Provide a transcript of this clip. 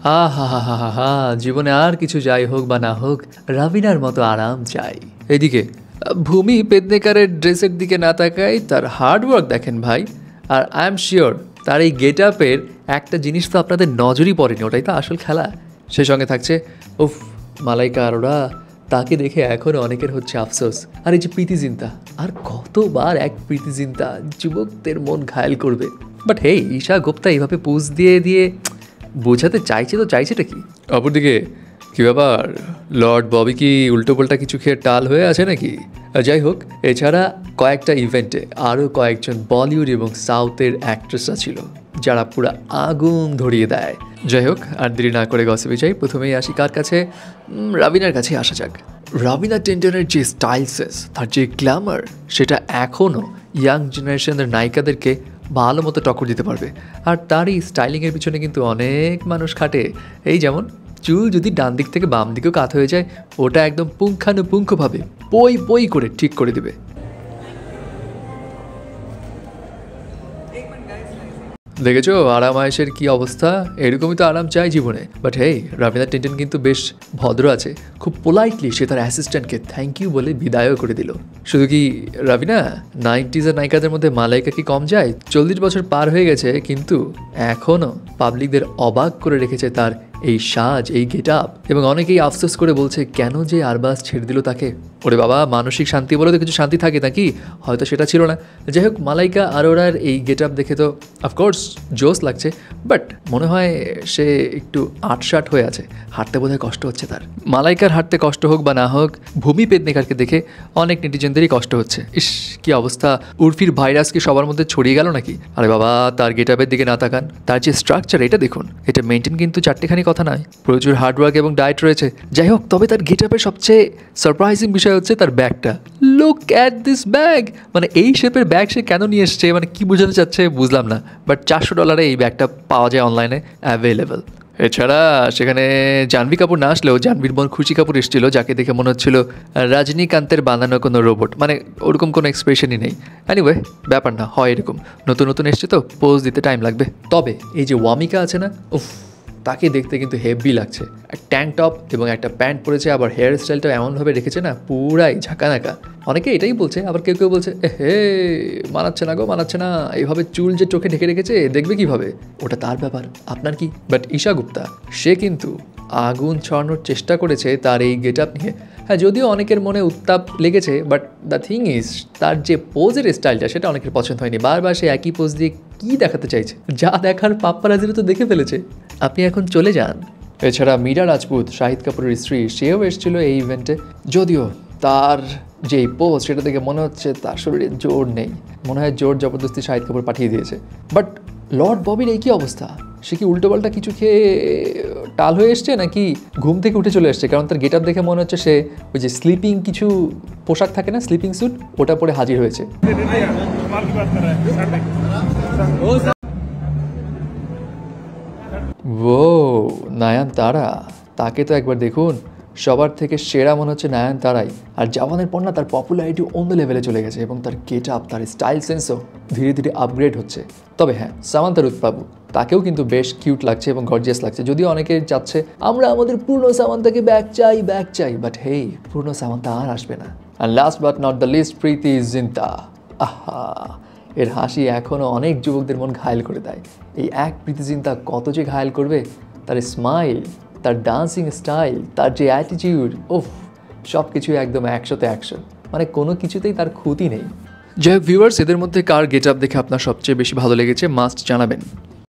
হা হা হা হা হা, জীবনে আর কিছু যাই হোক বা না হোক, রাবিনার মতো আরাম চাই। এদিকে ভূমি পেদনেকারের ড্রেসের দিকে না তাকাই, তার হার্ডওয়ার্ক দেখেন ভাই। আর আই এম শিওর তার এই গেট আপের একটা জিনিস তো আপনাদের নজরই পড়েনি, ওটাই তো আসল খেলা। সে সঙ্গে থাকছে উফ মালাইকা আরোরা, তাকে দেখে এখনও অনেকের হচ্ছে আফসোস। আর এই যে প্রীতি জিন্তা, আর কতবার এক প্রীতি জিন্তা যুবকদের মন ঘায়েল করবে। বাট হে, ঈশা গুপ্তা এইভাবে পোজ দিয়ে দিয়ে বোঝাতে চাইছে তো চাইছেটা কি? অপরদিকে কী ব্যাপার, লর্ড ববি কি উল্টোপাল্টা কিছু খেয়ে টাল হয়ে আছে নাকি? যাই হোক, এছাড়া কয়েকটা ইভেন্টে আরও কয়েকজন বলিউড এবং সাউথের অ্যাক্ট্রেসরা ছিল যারা পুরো আগুন ধরিয়ে দেয়। যাই হোক, আর দেরি না করে গসিপে যাই। প্রথমেই আসি কার কাছে, রাবিনার কাছে আসা যাক। রাবিনা টেন্ডনের যে স্টাইল সেন্স, তার যে গ্ল্যামার, সেটা এখনও ইয়াং জেনারেশনের নায়িকাদেরকে ভালো মতো টক্কর দিতে পারবে। আর তার এই স্টাইলিংয়ের পিছনে কিন্তু অনেক মানুষ খাটে। এই যেমন চুল যদি ডান দিক থেকে বাম দিকেও কাত হয়ে যায়, ওটা একদম পুঙ্খানুপুঙ্খভাবে পই পই করে ঠিক করে দেবে। দেখেছো আরাম আয়েশের কী অবস্থা? এরকমই তো আরাম চাই জীবনে। বাট হেই, রাবিনা টেন্ডন কিন্তু বেশ ভদ্র আছে। খুব পোলাইটলি সে তার অ্যাসিস্ট্যান্টকে থ্যাংক ইউ বলে বিদায়ও করে দিল। শুধু কি রাবিনা, 90s নায়িকাদের মধ্যে মালাইকা কি কম যায়? 40 বছর পার হয়ে গেছে, কিন্তু এখনও পাবলিকদের অবাক করে রেখেছে তার এই সাজ, এই গেট আপ। এবং অনেকেই আফসোস করে বলছে কেন যে আরবাজ ছেড়ে দিল তাকে। ওরে বাবা, মানসিক শান্তি বলে তো কিছু শান্তি থাকে নাকি? হয়তো সেটা ছিল না। যাই হোক, মালাইকা আরোরার এই গেট আপ দেখে তো অফকোর্স জোস লাগছে, বাট মনে হয় সে একটু আটসাট হয়ে আছে, হাঁটতে বোধহয় কষ্ট হচ্ছে তার। মালাইকার হাঁটতে কষ্ট হোক বা না হোক, ভূমি পেদনেকারকে দেখে অনেক নেটিজেনদেরই কষ্ট হচ্ছে। ইস, কি অবস্থা! উর্ফির ভাইরাস কি সবার মধ্যে ছড়িয়ে গেল নাকি? আরে বাবা, তার গেট আপের দিকে না তাকান, তার যে স্ট্রাকচার এটা দেখুন। এটা মেনটেন কিন্তু চারটেখানি কথা নয়, প্রচুর হার্ডওয়ার্ক এবং ডায়েট রয়েছে। যাই হোক, তবে তার গেট আপের সবচেয়ে সারপ্রাইজিং বিষয় হচ্ছে তার ব্যাগটা। Look at this bag! মানে এই শেপের ব্যাগ সে কেন নিয়ে এসছে, মানে কি বোঝাতে চাচ্ছে বুঝলাম না। বাট $400 এই ব্যাগটা পাওয়া যায় অনলাইনে, অ্যাভেলেবেল। এছাড়া সেখানে জাহ্নবী কাপুর না আসলেও জাহ্নবীর বোন খুশি কাপুর এসেছিল, যাকে দেখে মনে হচ্ছিল রজনীকান্তের বানানো কোনো রোবট, মানে ওরকম কোনো এক্সপ্রেশনই নেই। এনিওয়ে, ব্যাপার না, হয় এরকম, নতুন নতুন এসছে তো পোজ দিতে টাইম লাগবে। তবে এই যে ওয়ামিকা আছে না, উফ, তাকে দেখতে কিন্তু হেভি লাগছে। এক ট্যাঙ্ক টপ এবং একটা প্যান্ট পরেছে, আবার হেয়ার স্টাইলটা এমনভাবে রেখেছে না, পুরাই ঝাঁকানাকা। অনেকে এটাই বলছে, আবার কেউ কেউ বলছে হে মানাচ্ছে না গো, মানাচ্ছে না, এইভাবে চুল যে চোখে ঢেকে রেখেছে দেখবে কিভাবে, ওটা তার ব্যাপার, আপনার কি? বাট ঈশা গুপ্তা, সে কিন্তু আগুন ছড়ানোর চেষ্টা করেছে তার এই গেট আপ নিয়ে। হ্যাঁ, যদিও অনেকের মনে উত্তাপ লেগেছে, বাট দ্য থিং ইজ তার যে পোজের স্টাইলটা সেটা অনেকের পছন্দ হয়নি। বারবার সে একই পোজ দিয়ে কী দেখাতে চাইছে, যা দেখার পাপ্পারাজিরা তো দেখে ফেলেছে। আপনি এখন চলে যান। এছাড়া মীরা রাজপুত, শাহিদ কাপুরের স্ত্রী, সেও এসেছিল এই ইভেন্টে। যদিও তার যে পোজ সেটা দেখে মনে হচ্ছে তার শরীরে জোর নেই, মনে হয় জোর জবরদস্তি শাহিদ কাপুর পাঠিয়ে দিয়েছে। বাট লর্ড ববির এই কী অবস্থা? সে কি উল্টোপাল্টা কিছু খেয়ে টাল হয়ে এসছে নাকি ঘুম থেকে উঠে চলে এসছে? কারণ তার গেট আপ দেখে মনে হচ্ছে সে ওই যে স্লিপিং কিছু পোশাক থাকে না, স্লিপিং স্যুট, ওটা পরে হাজির হয়েছে। ও নয়নতারা, তাকে তো একবার দেখুন, সবার থেকে সেরা মনে হচ্ছে নয়নতারাই। আর জওয়ানের পর না তার পপুলারিটি অন্য লেভেলে চলে গেছে এবং তার গেট আপ, তার স্টাইল সেন্সও ধীরে ধীরে আপগ্রেড হচ্ছে। তবে হ্যাঁ, সামান্তা রুথ বাবু, তাকেও কিন্তু বেশ কিউট লাগছে এবং গর্জিয়াস লাগছে। যদিও অনেকে চাচ্ছে আমরা আমাদের পুরনো সামান্তাকে ব্যাক চাই, বাট হেই, পুরনো সামান্তা আর আসবে না। আর last but not the least, Preity Zinta. আহা, এর হাসি এখনও অনেক যুবকদের মন ঘায়েল করে দেয়। এই এক প্রীতি জিন্তা কত যে ঘায়েল করবে! তার স্মাইল, তার ডান্সিং স্টাইল, তার যে অ্যাটিটিউড, ওফ, সব কিছুই একদম 100তে 100, মানে কোনো কিছুতেই তার ক্ষতি নেই। যাই হোক ভিউয়ার্স, এদের মধ্যে কার গেট আপ দেখে আপনার সবচেয়ে বেশি ভালো লেগেছে মাস্ট জানাবেন।